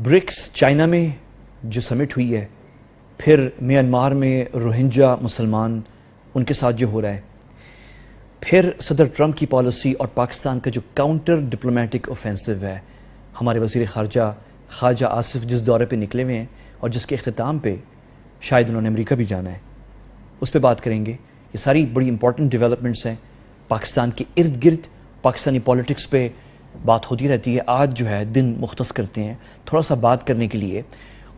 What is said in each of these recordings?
BRICS China میں جو سمٹ ہوئی ہے، پھر میانمار میں روہنجا مسلمان ان کے ساتھ جو ہو رہا ہے، پھر صدر ٹرمپ کی پالیسی اور پاکستان کا جو کاؤنٹر ڈپلومیٹک اوفینسو ہے، ہمارے وزیر خارجہ آصف جس دورے پہ نکلے ہوئے ہیں اور جس کے اختتام پہ شاید انہوں نے امریکہ بھی جانا ہے، اس پہ بات کریں گے۔ یہ ساری بڑی امپورٹنٹ ڈیولپمنٹس ہیں پاکستان کے ارد گرد، پاکستانی پولیٹکس پہ بات ہوتی رہتی ہے۔ آج جو ہے دن مختص کرتے ہیں تھوڑا سا بات کرنے کے لیے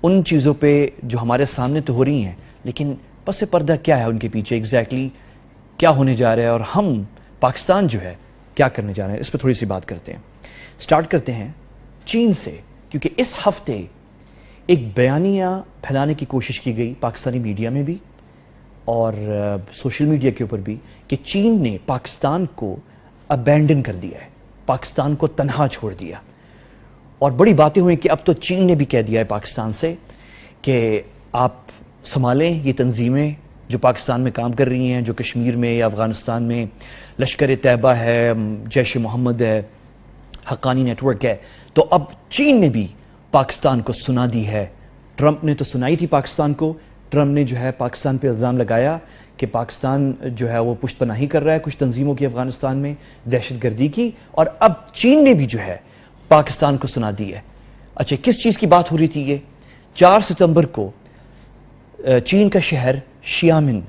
ان چیزوں پہ جو ہمارے سامنے تو ہو رہی ہیں، لیکن پس پردہ کیا ہے ان کے پیچھے ایگزیکٹلی کیا ہونے جا رہا ہے، اور ہم پاکستان جو ہے کیا کرنے جا رہے ہیں، اس پہ تھوڑی سی بات کرتے ہیں۔ سٹارٹ کرتے ہیں چین سے، کیونکہ اس ہفتے ایک بیانیہ پھیلانے کی کوشش کی گئی پاکستانی میڈیا میں بھی اور سوشل میڈیا کے اوپر بھی کہ چین نے پاکستان کو ابینڈن کر دیا ہے، پاکستان کو تنہا چھوڑ دیا، اور بڑی باتیں ہوئیں کہ اب تو چین نے بھی کہہ دیا ہے پاکستان سے کہ آپ سنبھالیں یہ تنظیمیں جو پاکستان میں کام کر رہی ہیں، جو کشمیر میں یا افغانستان میں لشکر طیبہ ہے، جیش محمد ہے، حقانی نیٹ ورک ہے، تو اب چین نے بھی پاکستان کو سنا دی ہے۔ ٹرمپ نے تو سنائی تھی پاکستان کو، ٹرمپ نے جو ہے پاکستان پہ الزام لگایا کہ پاکستان جو ہے وہ پشت پناہی کر رہا ہے کچھ تنظیموں کی افغانستان میں، دہشت گردی کی، اور اب چین نے بھی جو ہے پاکستان کو سنا دی ہے۔ اچھا، کس چیز کی بات ہو رہی تھی؟ یہ 4 ستمبر کو چین کا شہر شیامن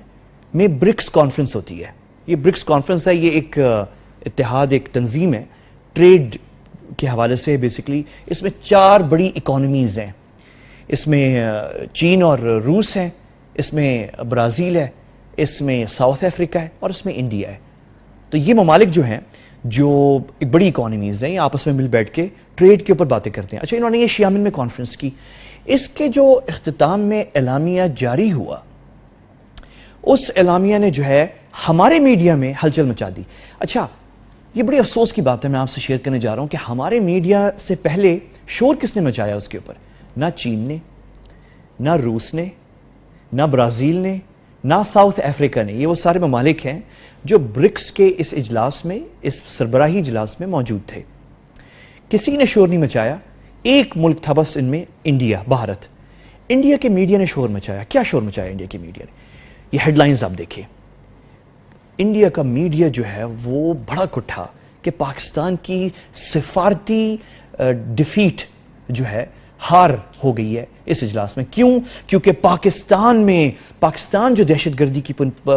میں برکس کانفرنس ہوتی ہے۔ یہ برکس کانفرنس ہے، یہ ایک اتحاد، ایک تنظیم ہے ٹریڈ کے حوالے سے بیسیکلی۔ اس میں 4 بڑی اکانومیز ہیں، اس میں چین اور روس ہیں، اس میں برازیل ہے، اس میں ساؤتھ افریقہ ہے، اور اس میں انڈیا ہے۔ تو یہ ممالک جو ہیں جو ایک بڑی اکانومیز ہیں، یہ آپس میں مل بیٹھ کے ٹریڈ کے اوپر باتیں کرتے ہیں۔ اچھا، انہوں نے یہ شیامن میں کانفرنس کی، اس کے جو اختتام میں اعلامیہ جاری ہوا، اس اعلامیہ نے جو ہے ہمارے میڈیا میں ہلچل مچا دی۔ اچھا، یہ بڑی افسوس کی بات ہے، میں آپ سے شیئر کرنے جا رہا ہوں کہ ہمارے میڈیا سے پہلے شور کس نے مچایا اس کے اوپر؟ نہ چین نے، نہ روس نے، نہ برازیل نے، نہ ساؤتھ افریقہ نے۔ یہ وہ سارے ممالک ہیں جو برکس کے اس اجلاس میں، اس سربراہی اجلاس میں موجود تھے۔ کسی نے شور نہیں مچایا، ایک ملک تھا بس ان میں، انڈیا، بھارت۔ انڈیا کے میڈیا نے شور مچایا۔ کیا شور مچایا انڈیا کے میڈیا نے؟ یہ ہیڈ لائنز آپ دیکھیں۔ انڈیا کا میڈیا جو ہے وہ بڑا کٹھا کہ پاکستان کی سفارتی ڈیفیٹ جو ہے، ہار ہو گئی ہے اس اجلاس میں۔ کیوں؟ کیونکہ پاکستان جو دہشت گردی کی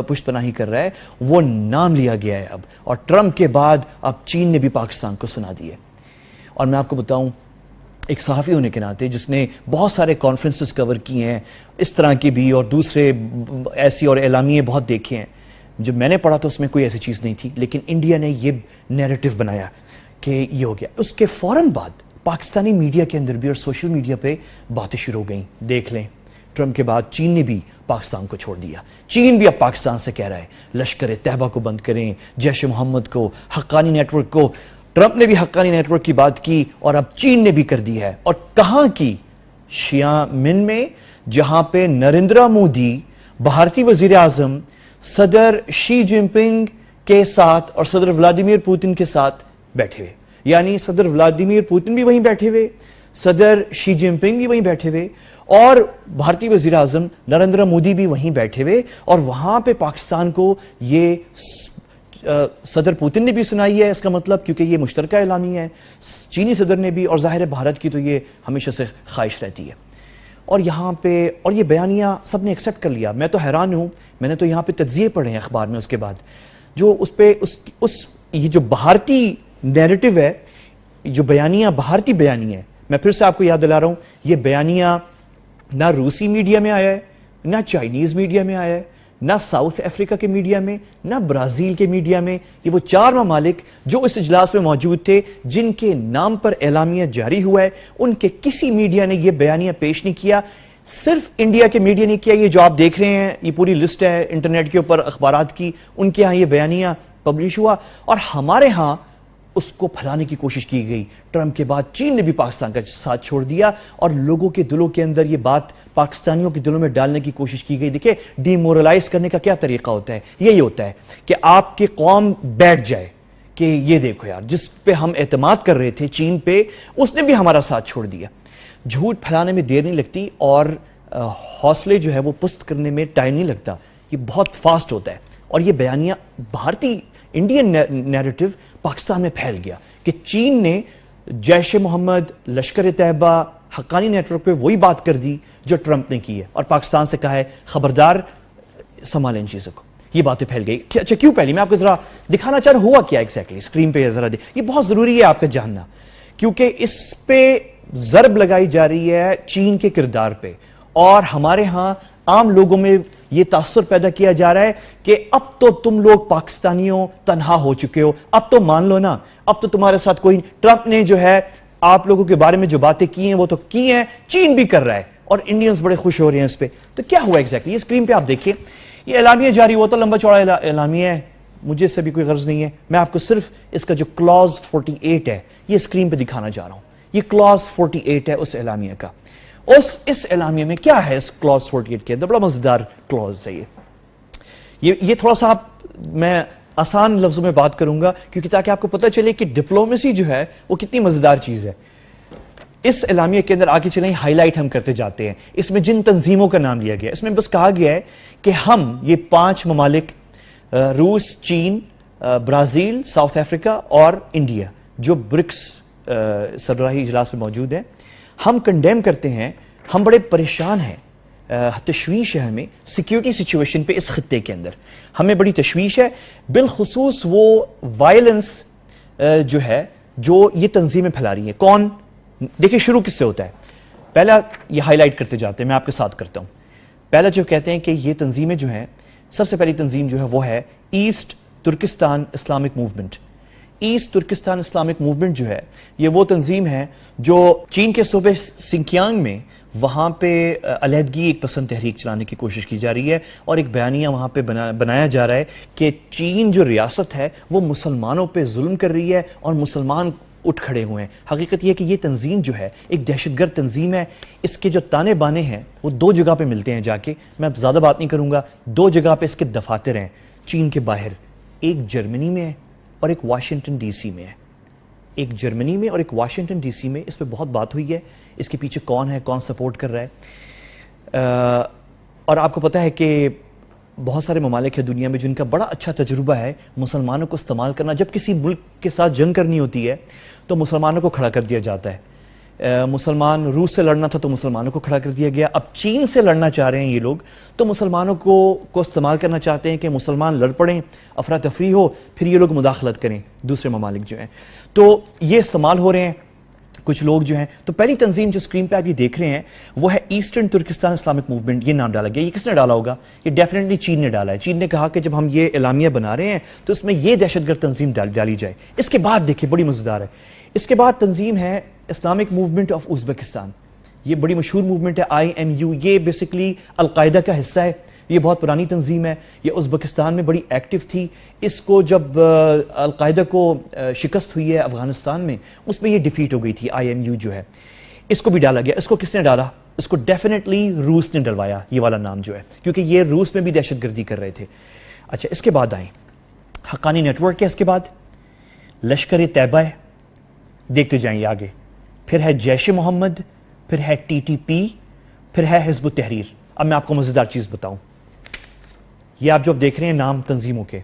پشت پناہی کر رہا ہے وہ نام لیا گیا ہے اب، اور ٹرمپ کے بعد اب چین نے بھی پاکستان کو سنا دی ہے۔ اور میں آپ کو بتاؤں، ایک صحافی ہونے کے ناطے جس نے بہت سارے کانفرنسز کور کی ہیں اس طرح کی بھی، اور دوسرے ایسی اور اعلامیے بہت دیکھے ہیں، جب میں نے پڑھا تو اس میں کوئی ایسی چیز نہیں تھی، لیکن انڈیا نے یہ نیریٹو بنایا کہ یہ ہو گیا۔ اس کے فوراً بعد پاکستانی میڈیا کے اندر بھی اور سوشل میڈیا پہ باتیں شروع ہو گئیں۔ دیکھ لیں، ٹرمپ کے بعد چین نے بھی پاکستان کو چھوڑ دیا۔ چین بھی اب پاکستان سے کہہ رہا ہے لشکر طیبہ کو بند کریں، جیش محمد کو، حقانی نیٹ ورک کو۔ ٹرمپ نے بھی حقانی نیٹ ورک کی بات کی اور اب چین نے بھی کر دی ہے۔ اور کہاں کی؟ شیامن میں، جہاں پہ نریندر مودی بھارتی وزیر اعظم صدر شی جن پنگ کے ساتھ اور صدر ولادیمیر پوتن کے ساتھ بیٹھے ہوئے، یعنی صدر ولادیمیر پوتن بھی وہیں بیٹھے ہوئے، صدر شی جن پنگ بھی وہیں بیٹھے ہوئے، اور بھارتی وزیر اعظم نریندر مودی بھی وہیں بیٹھے ہوئے، اور وہاں پہ پاکستان کو یہ صدر پوتن نے بھی سنائی ہے۔ اس کا مطلب، کیونکہ یہ مشترکہ اعلامیہ ہے، چینی صدر نے بھی، اور ظاہر ہے بھارت کی تو یہ ہمیشہ سے خواہش رہتی ہے، اور یہاں پہ اور یہ بیانیہ سب نے ایکسیپٹ کر لیا۔ میں تو حیران ہوں، میں نے تو یہاں پہ تجزیے پڑھے ہیں اخبار میں، اس کے بعد جو اس پہ یہ جو بھارتی نیریٹو ہے، جو بیانیہ بھارتی بیانیہ ہے، میں پھر سے آپ کو یاد دلا رہا ہوں، یہ بیانیہ نہ روسی میڈیا میں آیا ہے، نہ چائنیز میڈیا میں آیا ہے، نہ ساؤتھ افریقہ کے میڈیا میں، نہ برازیل کے میڈیا میں۔ یہ وہ 4 ممالک جو اس اجلاس میں موجود تھے، جن کے نام پر اعلامیہ جاری ہوا ہے، ان کے کسی میڈیا نے یہ بیانیہ پیش نہیں کیا۔ صرف انڈیا کے میڈیا نے کیا۔ یہ جو آپ دیکھ رہے ہیں، یہ پوری لسٹ ہے انٹرنیٹ کے اوپر اخبارات کی، ان کے ہاں یہ بیانیہ پبلش ہوا، اور ہمارے ہاں اس کو پھیلانے کی کوشش کی گئی۔ ٹرمپ کے بعد چین نے بھی پاکستان کا ساتھ چھوڑ دیا، اور لوگوں کے دلوں کے اندر یہ بات پاکستانیوں کے دلوں میں ڈالنے کی کوشش کی گئی۔ دیکھیں، ڈی مورلائز کرنے کا کیا طریقہ ہوتا ہے؟ یہی ہوتا ہے کہ آپ کی قوم بیٹھ جائے کہ یہ دیکھو یار، جس پہ ہم اعتماد کر رہے تھے، چین پہ، اس نے بھی ہمارا ساتھ چھوڑ دیا۔ جھوٹ پھیلانے میں دیر نہیں لگتی اور حوصلے جو ہے وہ پست کرنے میں ٹائم نہیں لگتا، یہ بہت فاسٹ ہوتا ہے. اور یہ بیانیہ بھارتی انڈین نیریٹو پاکستان میں پھیل گیا کہ چین نے جیش محمد، لشکر طیبہ، حقانی نیٹ ورک پہ وہی بات کر دی جو ٹرمپ نے کی ہے، اور پاکستان سے کہا ہے خبردار سنبھالیں ان چیزوں کو. یہ باتیں پھیل گئی. اچھا کیوں پھیلی؟ میں آپ کو ذرا دکھانا چاہ رہا ہوں ہوا کیا ایگزیکٹلی. اسکرین پہ ذرا یہ بہت ضروری ہے آپ کا جاننا، کیونکہ اس پہ ضرب لگائی جا رہی ہے چین کے کردار پہ، اور ہمارے ہاں عام لوگوں میں یہ تاثر پیدا کیا جا رہا ہے کہ اب تو تم لوگ پاکستانیوں تنہا ہو چکے ہو، اب تو مان لو نا، اب تو تمہارے ساتھ کوئی. ٹرمپ نے جو ہے آپ لوگوں کے بارے میں جو باتیں کی ہیں وہ تو کی ہیں، چین بھی کر رہا ہے اور انڈینز بڑے خوش ہو رہے ہیں اس پہ. تو کیا ہوا ایگزیکٹلی؟ یہ اسکرین پہ آپ دیکھیے، یہ اعلامیہ جاری ہوا، تو لمبا چوڑا اعلامیہ ہے، مجھے اس سے بھی کوئی غرض نہیں ہے. میں آپ کو صرف اس کا جو کلاز 48 ہے یہ اسکرین پہ دکھانا چاہ رہا ہوں. یہ کلاز 48 ہے اس اعلامیہ کا. اس اعلامیہ میں کیا ہے؟ اس کلاز 48 کے اندر بڑا مزیدار کلاز ہے یہ تھوڑا سا میں آسان لفظوں میں بات کروں گا کیونکہ تاکہ آپ کو پتہ چلے کہ ڈپلومیسی جو ہے وہ کتنی مزیدار چیز ہے. اس اعلامیہ کے اندر آگے چلیں ہائی لائٹ ہم کرتے جاتے ہیں. اس میں جن تنظیموں کا نام لیا گیا، اس میں بس کہا گیا ہے کہ ہم یہ 5 ممالک روس، چین، برازیل، ساؤتھ افریقہ اور انڈیا جو برکس سربراہی اجلاس میں موجود ہیں، ہم کنڈیم کرتے ہیں، ہم بڑے پریشان ہیں، تشویش ہے ہمیں سیکیورٹی سچویشن پہ اس خطے کے اندر. ہمیں بڑی تشویش ہے، بالخصوص وہ وائلنس جو ہے جو یہ تنظیمیں پھیلا رہی ہیں. کون؟ دیکھیں شروع کس سے ہوتا ہے. پہلا یہ ہائی لائٹ کرتے جاتے ہیں، میں آپ کے ساتھ کرتا ہوں. پہلا جو کہتے ہیں کہ یہ تنظیمیں جو ہیں، سب سے پہلی تنظیم جو ہے وہ ہے East Turkestan Islamic Movement. East Turkestan Islamic Movement جو ہے یہ وہ تنظیم ہے جو چین کے صوبے سنکیانگ میں وہاں پہ علیحدگی ایک پسند تحریک چلانے کی کوشش کی جا رہی ہے، اور ایک بیانیہ وہاں پہ بنایا جا رہا ہے کہ چین جو ریاست ہے وہ مسلمانوں پہ ظلم کر رہی ہے اور مسلمان اٹھ کھڑے ہوئے ہیں. حقیقت یہ ہے کہ یہ تنظیم جو ہے ایک دہشت گرد تنظیم ہے. اس کے جو تانے بانے ہیں وہ 2 جگہ پہ ملتے ہیں جا کے. میں اب زیادہ بات نہیں کروں گا. 2 جگہ پہ اس کے دفاتر ہیں چین کے باہر، ایک جرمنی میں ہے اور ایک واشنگٹن ڈی سی میں ہے. ایک جرمنی میں اور ایک واشنگٹن ڈی سی میں. اس پہ بہت بات ہوئی ہے اس کے پیچھے کون ہے، کون سپورٹ کر رہا ہے. اور آپ کو پتہ ہے کہ بہت سارے ممالک ہیں دنیا میں جن کا بڑا اچھا تجربہ ہے مسلمانوں کو استعمال کرنا. جب کسی ملک کے ساتھ جنگ کرنی ہوتی ہے تو مسلمانوں کو کھڑا کر دیا جاتا ہے. مسلمان روس سے لڑنا تھا تو مسلمانوں کو کھڑا کر دیا گیا. اب چین سے لڑنا چاہ رہے ہیں یہ لوگ تو مسلمانوں کو استعمال کرنا چاہتے ہیں کہ مسلمان لڑ پڑیں، افراتفری ہو، پھر یہ لوگ مداخلت کریں دوسرے ممالک جو ہیں. تو یہ استعمال ہو رہے ہیں کچھ لوگ جو ہیں. تو پہلی تنظیم جو اسکرین پہ آپ یہ دیکھ رہے ہیں وہ ہے ایسٹرن ترکستان اسلامک موومنٹ. یہ نام ڈالا گیا. یہ کس نے ڈالا ہوگا؟ یہ ڈیفینیٹلی چین نے ڈالا ہے. چین نے کہا کہ جب ہم یہ اعلامیہ بنا رہے ہیں تو اس میں یہ دہشت گرد تنظیم ڈالی جائے. اس کے بعد دیکھیں بڑی مزیدار ہے، اس کے بعد تنظیم ہے اسلامک موومنٹ آف ازبکستان. یہ بڑی مشہور موومنٹ ہے IMU. یہ بیسیکلی القاعدہ کا حصہ ہے. یہ بہت پرانی تنظیم ہے. یہ ازبکستان میں بڑی ایکٹیو تھی. اس کو جب القاعدہ کو شکست ہوئی ہے افغانستان میں، اس میں یہ ڈیفیٹ ہو گئی تھی. IMU جو ہے اس کو بھی ڈالا گیا. اس کو کس نے ڈالا؟ اس کو ڈیفینیٹلی روس نے ڈلوایا یہ والا نام جو ہے، کیونکہ یہ روس میں بھی دہشت گردی کر رہے تھے. اچھا اس کے بعد آئیں حقانی نیٹ ورک ہے، اس کے بعد لشکر طیبہ ہے، دیکھتے جائیں آگے، پھر ہے جیش محمد، پھر ہے TTP، پھر ہے حزب التحریر. اب میں آپ کو مزیدار چیز بتاؤں. یہ آپ جو اب دیکھ رہے ہیں نام تنظیموں کے،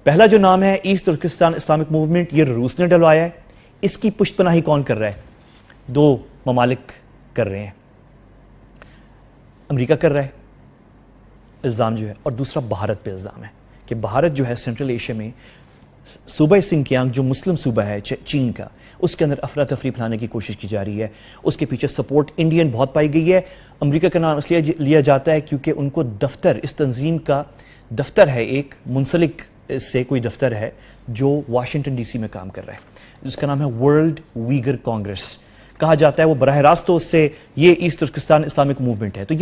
پہلا جو نام ہے ایسٹ ترکستان اسلامک موومنٹ، یہ روس نے ڈلوایا ہے. اس کی پشت پناہی کون کر رہا ہے؟ 2 ممالک کر رہے ہیں. امریکہ کر رہا ہے الزام جو ہے، اور دوسرا بھارت پہ الزام ہے کہ بھارت جو ہے سینٹرل ایشیا میں صوبہ سنکیانگ جو مسلم صوبہ ہے چین کا، اس کے اندر افراتفری پھیلانے کی کوشش کی جا رہی ہے. اس کے پیچھے سپورٹ انڈین بہت پائی گئی ہے. امریکہ کا نام اس لیے لیا جاتا ہے کیونکہ ان کو دفتر، اس تنظیم کا دفتر ہے، ایک منسلک سے کوئی دفتر ہے جو واشنگٹن ڈی سی میں کام کر رہا ہے، جس کا نام ہے ورلڈ ویگر کانگریس. کہا جاتا ہے وہ براہ راست تو اس سے یہ ایسٹ ترکستان اسلامک موومنٹ ہے. تو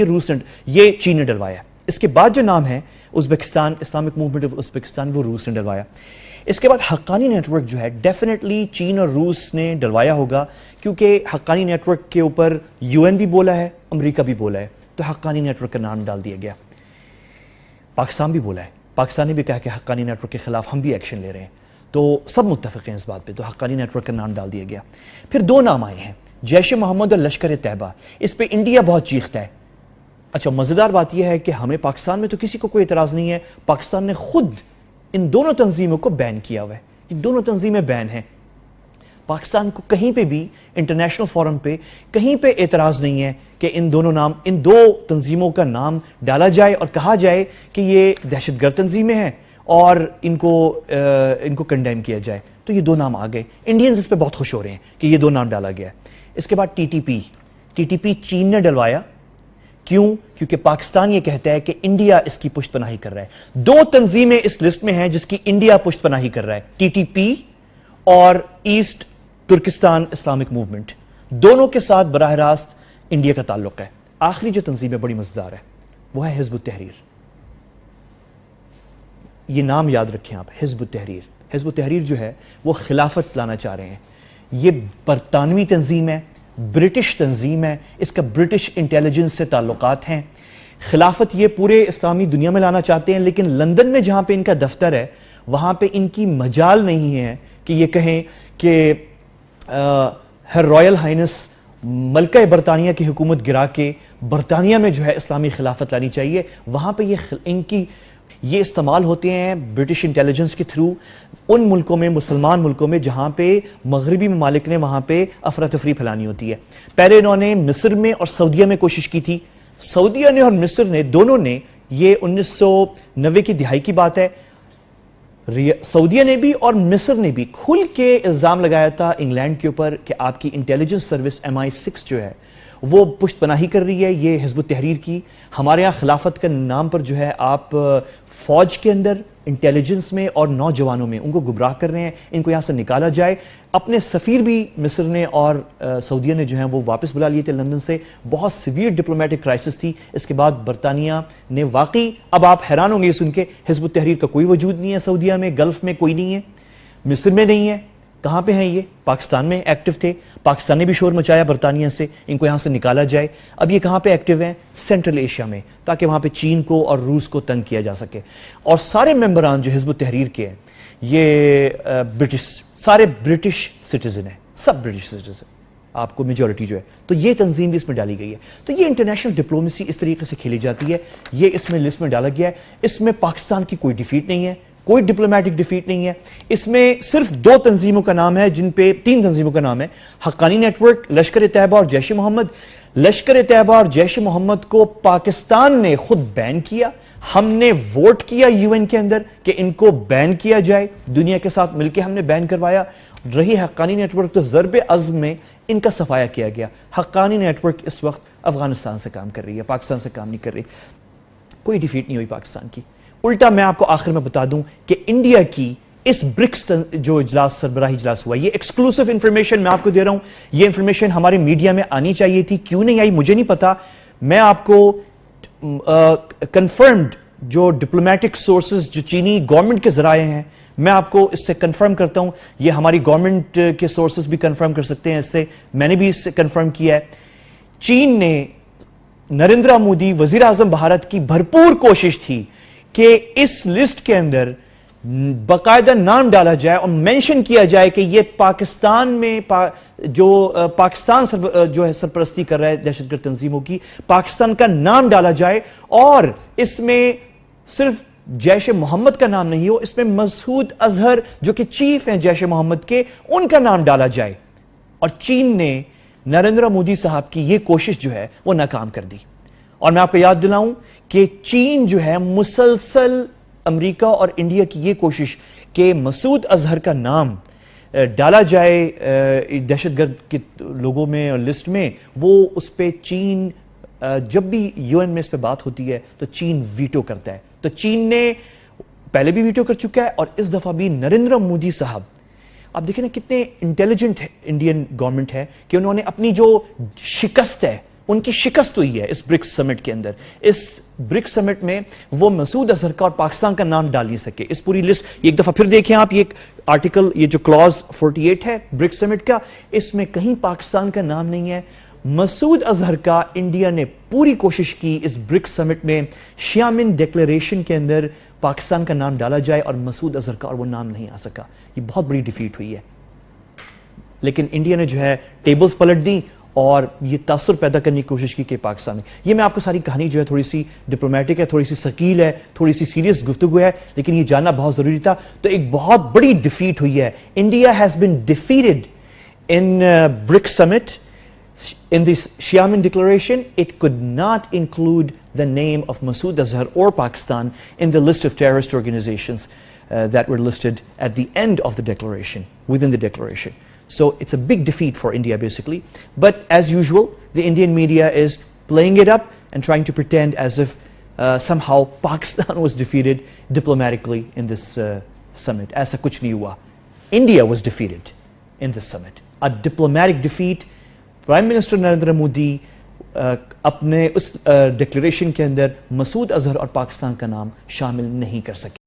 یہ چین نے ڈلوایا. اس کے بعد جو نام ہے Uzbekistan Islamic movement of Uzbekistan, وہ روس نے ڈلوایا. اس کے بعد حقانی نیٹ ورک جو ہے ڈیفینیٹلی چین اور روس نے ڈلوایا ہوگا، کیونکہ حقانی نیٹ ورک کے اوپر UN بھی بولا ہے، امریکہ بھی بولا ہے، تو حقانی نیٹ ورک کا نام ڈال دیا گیا. پاکستان بھی بولا ہے، پاکستان نے بھی کہا کہ حقانی نیٹ ورک کے خلاف ہم بھی ایکشن لے رہے ہیں. تو سب متفق ہیں اس بات پہ، تو حقانی نیٹ ورک کا نام ڈال دیا گیا. پھر 2 نام آئے ہیں جیش محمد اور لشکر طیبہ، اس پہ انڈیا بہت چیختا ہے۔ اچھا مزیدار بات یہ ہے کہ ہمیں پاکستان میں تو کسی کو کوئی اعتراض نہیں ہے، پاکستان نے خود ان دونوں تنظیموں کو بین کیا ہوا ہے، یہ دونوں تنظیمیں بین ہیں۔ پاکستان کو کہیں پہ بھی انٹرنیشنل فورم پہ کہیں پہ اعتراض نہیں ہے کہ ان دو تنظیموں کا نام ڈالا جائے اور کہا جائے کہ یہ دہشت گرد تنظیمیں ہیں اور ان کو کنڈیم کیا جائے۔ تو یہ دو نام آ گئے، انڈینز اس پہ بہت خوش ہو رہے ہیں کہ یہ دو نام ڈالا گیا ہے۔ اس کے بعد ٹی ٹی پی چین نے ڈلوایا، کیوں؟ کیونکہ پاکستان یہ کہتا ہے کہ انڈیا اس کی پشت پناہی کر رہا ہے۔ دو تنظیمیں اس لسٹ میں ہیں جس کی انڈیا پشت پناہی کر رہا ہے، ٹی ٹی پی اور ایسٹ ترکستان اسلامک موومنٹ، دونوں کے ساتھ براہ راست انڈیا کا تعلق ہے۔ آخری جو تنظیم ہے بڑی مزیدار ہے، وہ ہے حزب التحریر۔ یہ نام یاد رکھیں آپ، حزب التحریر۔ حزب التحریر جو ہے وہ خلافت لانا چاہ رہے ہیں۔ یہ برطانوی تنظیم ہے، برٹش تنظیم ہے، اس کا برٹش انٹیلیجنس سے تعلقات ہیں۔ خلافت یہ پورے اسلامی دنیا میں لانا چاہتے ہیں، لیکن لندن میں جہاں پہ ان کا دفتر ہے وہاں پہ ان کی مجال نہیں ہے کہ یہ کہیں کہ ہر رائل ہائنس ملکہ برطانیہ کی حکومت گرا کے برطانیہ میں جو ہے اسلامی خلافت لانی چاہیے۔ وہاں پہ یہ استعمال ہوتے ہیں برٹش انٹیلیجنس کے تھرو ان ملکوں میں، مسلمان ملکوں میں جہاں پہ مغربی ممالک نے وہاں پہ افراتفری پھیلانی ہوتی ہے۔ پہلے انہوں نے مصر میں اور سعودیہ میں کوشش کی تھی، سعودیہ نے اور مصر نے دونوں نے، یہ 1990 کی دہائی کی بات ہے، سعودیہ نے بھی اور مصر نے بھی کھل کے الزام لگایا تھا انگلینڈ کے اوپر کہ آپ کی انٹیلیجنس سروس MI6 جو ہے وہ پشت پناہی کر رہی ہے یہ حزب التحریر کی۔ ہمارے ہاں خلافت کے نام پر جو ہے آپ فوج کے اندر، انٹیلیجنس میں اور نوجوانوں میں ان کو گمراہ کر رہے ہیں، ان کو یہاں سے نکالا جائے۔ اپنے سفیر بھی مصر نے اور سعودیہ نے جو ہیں وہ واپس بلا لیے تھے لندن سے، بہت سیویئر ڈپلومیٹک کرائسس تھی۔ اس کے بعد برطانیہ نے واقعی، اب آپ حیران ہوں گے سن کے، حزب التحریر کا کوئی وجود نہیں ہے سعودیہ میں، گلف میں کوئی نہیں ہے، مصر میں نہیں ہے، کہاں پہ ہیں یہ؟ پاکستان میں ایکٹیو تھے، پاکستان نے بھی شور مچایا برطانیہ سے ان کو یہاں سے نکالا جائے۔ اب یہ کہاں پہ ایکٹیو ہیں؟ سینٹرل ایشیا میں، تاکہ وہاں پہ چین کو اور روس کو تنگ کیا جا سکے۔ اور سارے ممبران جو حزب التحریر کے ہیں یہ سارے برٹش سٹیزن ہیں، سب برٹش سٹیزن، آپ کو میجورٹی جو ہے، تو یہ تنظیم بھی اس میں ڈالی گئی ہے۔ تو یہ انٹرنیشنل ڈپلومیسی اس طریقے سے کھیلی جاتی ہے، یہ اس میں لسٹ میں ڈالا گیا ہے۔ اس میں پاکستان کی کوئی ڈیفیٹ نہیں ہے، کوئی ڈپلومیٹک ڈیفیٹ نہیں ہے۔ اس میں صرف دو تنظیموں کا نام ہے، تین تنظیموں کا نام ہے، حقانی نیٹ ورک، لشکر طیبہ اور جیش محمد۔ لشکر طیبہ اور جیش محمد کو پاکستان نے خود بین کیا، ہم نے ووٹ کیا UN کے اندر کہ ان کو بین کیا جائے، دنیا کے ساتھ مل کے ہم نے بین کروایا۔ رہی حقانی نیٹ ورک تو ضرب عزم میں ان کا صفایا کیا گیا۔ حقانی نیٹ ورک اس وقت افغانستان سے کام کر رہی ہے، پاکستان سے کام نہیں کر رہی، کوئی ڈیفیٹ نہیں ہوئی پاکستان کی۔ الٹا میں آپ کو آخر میں بتا دوں کہ انڈیا کی اس برکس جو اجلاس، سربراہی اجلاس ہوا، یہ ایکسکلوسیو انفارمیشن میں آپ کو دے رہا ہوں، یہ انفارمیشن ہمارے میڈیا میں آنی چاہیے تھی، کیوں نہیں آئی مجھے نہیں پتا۔ میں آپ کو کنفرمڈ جو ڈپلومیٹک سورسز جو چینی گورنمنٹ کے ذرائع ہیں، میں آپ کو اس سے کنفرم کرتا ہوں، یہ ہماری گورنمنٹ کے سورسز بھی کنفرم کر سکتے ہیں، اس سے میں نے بھی اس سے کنفرم کیا ہے۔ چین نے، نریندر مودی وزیر اعظم بھارت کی بھرپور کوشش تھی کہ اس لسٹ کے اندر باقاعدہ نام ڈالا جائے اور مینشن کیا جائے کہ یہ پاکستان میں جو پاکستان جو ہے سرپرستی کر رہا ہے دہشت گرد تنظیموں کی، پاکستان کا نام ڈالا جائے، اور اس میں صرف جیش محمد کا نام نہیں ہو، اس میں مسعود اظہر جو کہ چیف ہیں جیش محمد کے، ان کا نام ڈالا جائے۔ اور چین نے نریندر مودی صاحب کی یہ کوشش جو ہے وہ ناکام کر دی۔ اور میں آپ کو یاد دلاؤں کہ چین جو ہے مسلسل امریکہ اور انڈیا کی یہ کوشش کہ مسعود اظہر کا نام ڈالا جائے دہشت گرد کے لوگوں میں اور لسٹ میں، وہ اس پہ چین جب بھی UN میں اس پہ بات ہوتی ہے تو چین ویٹو کرتا ہے۔ تو چین نے پہلے بھی ویٹو کر چکا ہے، اور اس دفعہ بھی نریندر مودی صاحب، آپ دیکھیں نا کتنے انٹیلیجنٹ انڈین گورنمنٹ ہے کہ انہوں نے اپنی جو شکست ہے، ان کی شکست ہوئی ہے اس برکس سمٹ کے اندر، اس برکس سمٹ میں وہ مسعود اظہر کا اور پاکستان کا نام ڈال نہیں سکے۔ اس پوری لسٹ ایک دفعہ پھر دیکھیں آپ، یہ آرٹیکل، یہ جو کلاز 48 ہے برکس سمٹ کا، اس میں کہیں پاکستان کا نام نہیں ہے۔ مسعود اظہر کا انڈیا نے پوری کوشش کی اس برکس سمٹ میں شیامن ڈیکلیریشن کے اندر پاکستان کا نام ڈالا جائے، اور مسعود اظہر کا اور وہ نام نہیں آ سکا۔ یہ بہت بڑی ڈیفیٹ ہوئی ہے۔ لیکن انڈیا نے جو ہے ٹیبلز پلٹ دیں اور یہ تاثر پیدا کرنے کی کوشش کی کہ پاکستان میں. یہ میں آپ کو ساری کہانی جو ہے تھوڑی سی ڈپلومیٹک ہے, تھوڑی سی ثقیل ہے, تھوڑی سی سیریس گفتگو ہے, لیکن یہ جاننا بہت ضروری تھا. تو ایک بہت بڑی ڈیفیٹ ہوئی ہے. India has been defeated in BRICS summit. In this Xiamen declaration, it could not include the name of Masood Azhar or Pakistan in the list of terrorist organizations that were listed at the end of the declaration, within the declaration. So it's a big defeat for India basically. But as usual, the Indian media is playing it up and trying to pretend as if somehow Pakistan was defeated diplomatically in this summit. Aisa kuch nahi hua. India was defeated in this summit. A diplomatic defeat. Prime minister Narendra Modi اپنے اس declaration کے اندر مسعود اظہر اور پاکستان کا نام شامل نہیں کر سکے.